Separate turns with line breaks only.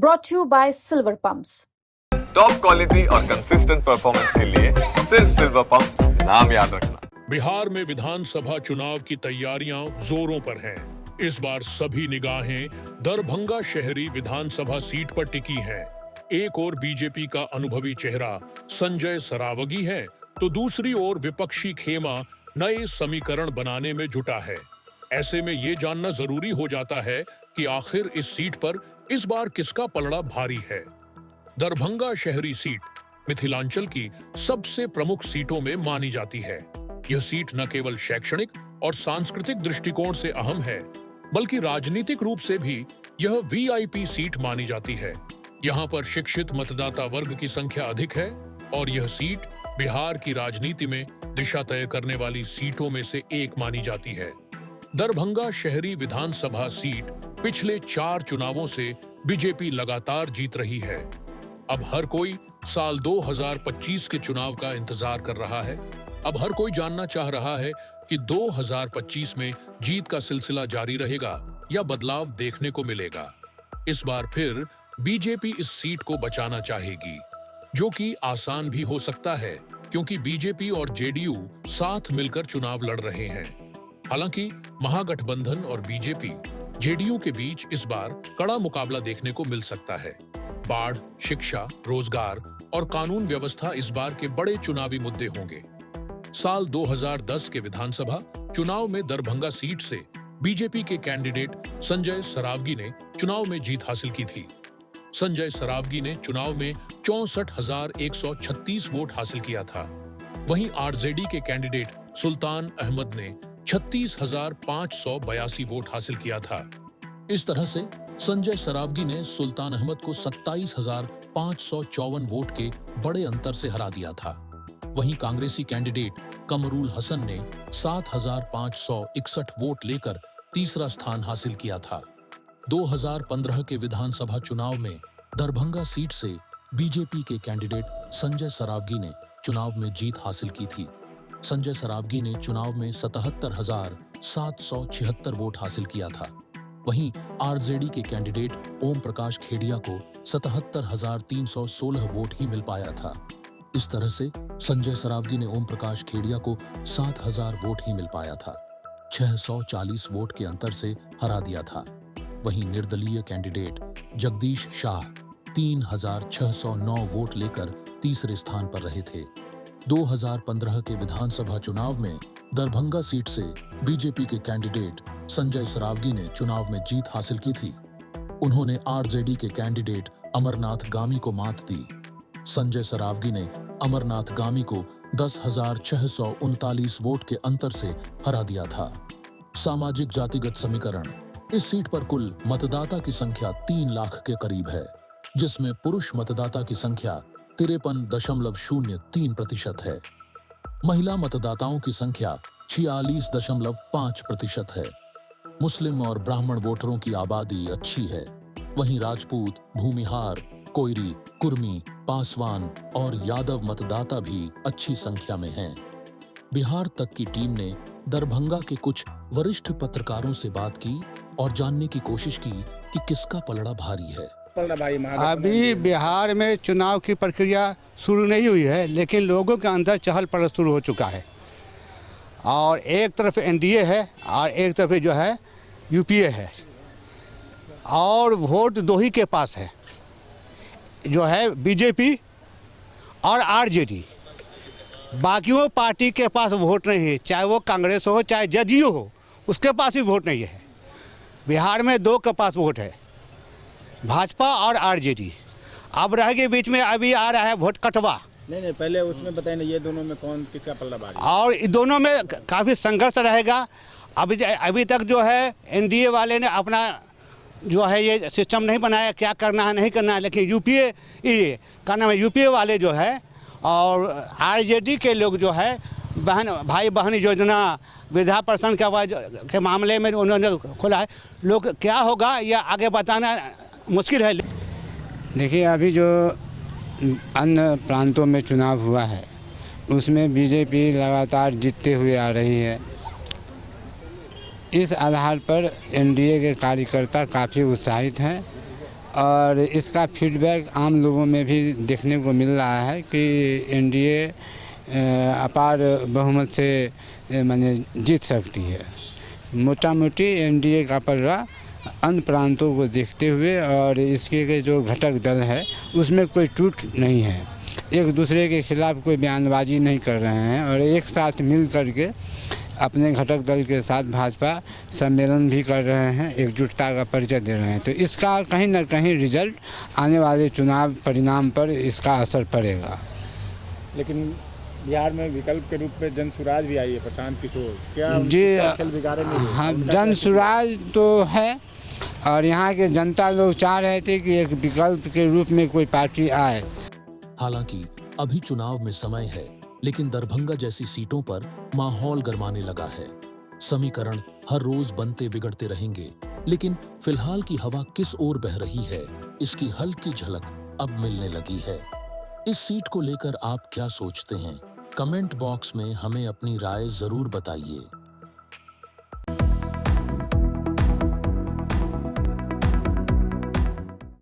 brought to you by Silver Pumps.
Top quality और consistent performance के लिए सिर्फ सिल्वर पंप्स नाम याद रखना।
बिहार में विधानसभा चुनाव की तैयारियां जोरों पर हैं। इस बार सभी निगाहें दरभंगा शहरी विधानसभा सीट पर टिकी हैं। एक ओर बीजेपी का अनुभवी चेहरा संजय सरावगी है, तो दूसरी ओर विपक्षी खेमा नए समीकरण बनाने में जुटा है। ऐसे में ये जानना जरूरी हो जाता है कि आखिर इस सीट पर इस बार किसका पलड़ा भारी है। दरभंगा शहरी सीट मिथिलांचल की सबसे प्रमुख सीटों में मानी जाती है। यह सीट न केवल शैक्षणिक और सांस्कृतिक दृष्टिकोण से अहम है, बल्कि राजनीतिक रूप से भी यह वीआईपी सीट मानी जाती है। यहाँ पर शिक्षित मतदाता वर्ग की संख्या अधिक है और यह सीट बिहार की राजनीति में दिशा तय करने वाली सीटों में से एक मानी जाती है। दरभंगा शहरी विधानसभा सीट पिछले 4 चुनावों से बीजेपी लगातार जीत रही है। अब हर कोई साल 2025 के चुनाव का इंतजार कर रहा है। अब हर कोई जानना चाह रहा है कि 2025 में जीत का सिलसिला जारी रहेगा या बदलाव देखने को मिलेगा। इस बार फिर बीजेपी इस सीट को बचाना चाहेगी, जो कि आसान भी हो सकता है क्योंकि बीजेपी और जेडीयू साथ मिलकर चुनाव लड़ रहे हैं। हालांकि महागठबंधन और बीजेपी जेडीयू के बीच इस बार कड़ा मुकाबला देखने को मिल सकता है। बाढ़, शिक्षा, रोजगार और कानून व्यवस्था इस बार के बड़े चुनावी मुद्दे होंगे। साल 2010 के विधानसभा चुनाव में दरभंगा सीट से बीजेपी के कैंडिडेट संजय सरावगी ने चुनाव में जीत हासिल की थी। संजय सरावगी ने चुनाव में 64,136 वोट हासिल किया था। वहीं आरजेडी के कैंडिडेट सुल्तान अहमद ने 36,582 वोट हासिल किया था। इस तरह से संजय सरावगी ने सुल्तान अहमद को 27,554 वोट के बड़े अंतर से हरा दिया था। वहीं कांग्रेसी कैंडिडेट कमरुल हसन ने 7,561 वोट लेकर तीसरा स्थान हासिल किया था। 2015 के विधानसभा चुनाव में दरभंगा सीट से बीजेपी के कैंडिडेट संजय सरावगी ने चुनाव में जीत हासिल की थी। संजय सरावगी ने चुनाव में 77,776 वोट हासिल किया था। वहीं आरजेडी के कैंडिडेट ओम प्रकाश खेड़िया को 77,316 वोट ही मिल पाया था। इस तरह से संजय सरावगी ने ओम प्रकाश खेड़िया को 7,000 वोट ही मिल पाया था। 640 वोट के अंतर से हरा दिया था। वहीं निर्दलीय कैंडिडेट जगदीश शाह 3,609 वोट लेकर तीसरे स्थान पर रहे थे। 2015 के विधानसभा चुनाव में दरभंगा सीट से बीजेपी के कैंडिडेट संजय सरावगी ने चुनाव में जीत हासिल की थी। उन्होंने आरजेडी के कैंडिडेट अमरनाथ गामी को मात दी। संजय सरावगी ने अमरनाथ गामी को 10,639 वोट के अंतर से हरा दिया था। सामाजिक जातिगत समीकरण इस सीट पर कुल मतदाता की संख्या 3 लाख के करीब है, जिसमें पुरुष मतदाता की संख्या 53.03% है। महिला मतदाताओं की संख्या 46.5% है। मुस्लिम और ब्राह्मण वोटरों की आबादी अच्छी है। वहीं राजपूत, भूमिहार, कोयरी, कुर्मी, पासवान और यादव मतदाता भी अच्छी संख्या में हैं। बिहार तक की टीम ने दरभंगा के कुछ वरिष्ठ पत्रकारों से बात की और जानने की कोशिश की कि किसका पलड़ा भारी है।
अभी बिहार में चुनाव की प्रक्रिया शुरू नहीं हुई है, लेकिन लोगों के अंदर चहल पहल शुरू हो चुका है। और एक तरफ एनडीए है और एक तरफ जो है यूपीए है, और वोट दो ही के पास है, जो है बीजेपी और आरजेडी। बाकियों पार्टी के पास वोट नहीं है, चाहे वो कांग्रेस हो चाहे जेडीयू हो, उसके पास भी वोट नहीं है। बिहार में 2 के पास वोट है, भाजपा और आरजेडी। अब रह के बीच में अभी आ रहा है वोट कटवा।
नहीं, पहले उसमें बताइए ना, ये दोनों में कौन किसका पल्ला भारी है?
और इन दोनों में काफ़ी संघर्ष रहेगा। अभी तक जो है एनडीए वाले ने अपना जो है ये सिस्टम नहीं बनाया, क्या करना है नहीं करना है। लेकिन यूपीए ये का नाम है, यूपीए वाले जो है और आरजेडी के लोग जो है भाई बहन योजना, वृद्धा पेंशन के मामले में उन्होंने खोला है। लोग क्या होगा यह आगे बताना मुश्किल है।
देखिए, अभी जो अन्य प्रांतों में चुनाव हुआ है उसमें बीजेपी लगातार जीतते हुए आ रही है। इस आधार पर एनडीए के कार्यकर्ता काफ़ी उत्साहित हैं और इसका फीडबैक आम लोगों में भी देखने को मिल रहा है कि एनडीए अपार बहुमत से माने जीत सकती है। मोटा मोटी एनडीए का पलड़ा अन्य प्रांतों को देखते हुए और इसके के जो घटक दल है उसमें कोई टूट नहीं है, एक दूसरे के खिलाफ कोई बयानबाजी नहीं कर रहे हैं और एक साथ मिल करके अपने घटक दल के साथ भाजपा सम्मेलन भी कर रहे हैं, एकजुटता का परिचय दे रहे हैं। तो इसका कहीं ना कहीं रिजल्ट आने वाले चुनाव परिणाम पर इसका असर पड़ेगा।
लेकिन बिहार में विकल्प के रूप में जनसुराज भी आई है, प्रशांत किशोर, क्या
जी
खेल बिगाड़े नहीं?
हाँ, जनसुराज तो है और यहाँ के जनता लोग चाह रहे थे कि एक विकल्प के रूप में कोई पार्टी आए।
हालांकि अभी चुनाव में समय है, लेकिन दरभंगा जैसी सीटों पर माहौल गरमाने लगा है। समीकरण हर रोज बनते बिगड़ते रहेंगे, लेकिन फिलहाल की हवा किस ओर बह रही है इसकी हल्की झलक अब मिलने लगी है। इस सीट को लेकर आप क्या सोचते हैं? कमेंट बॉक्स में हमें अपनी राय जरूर बताइए।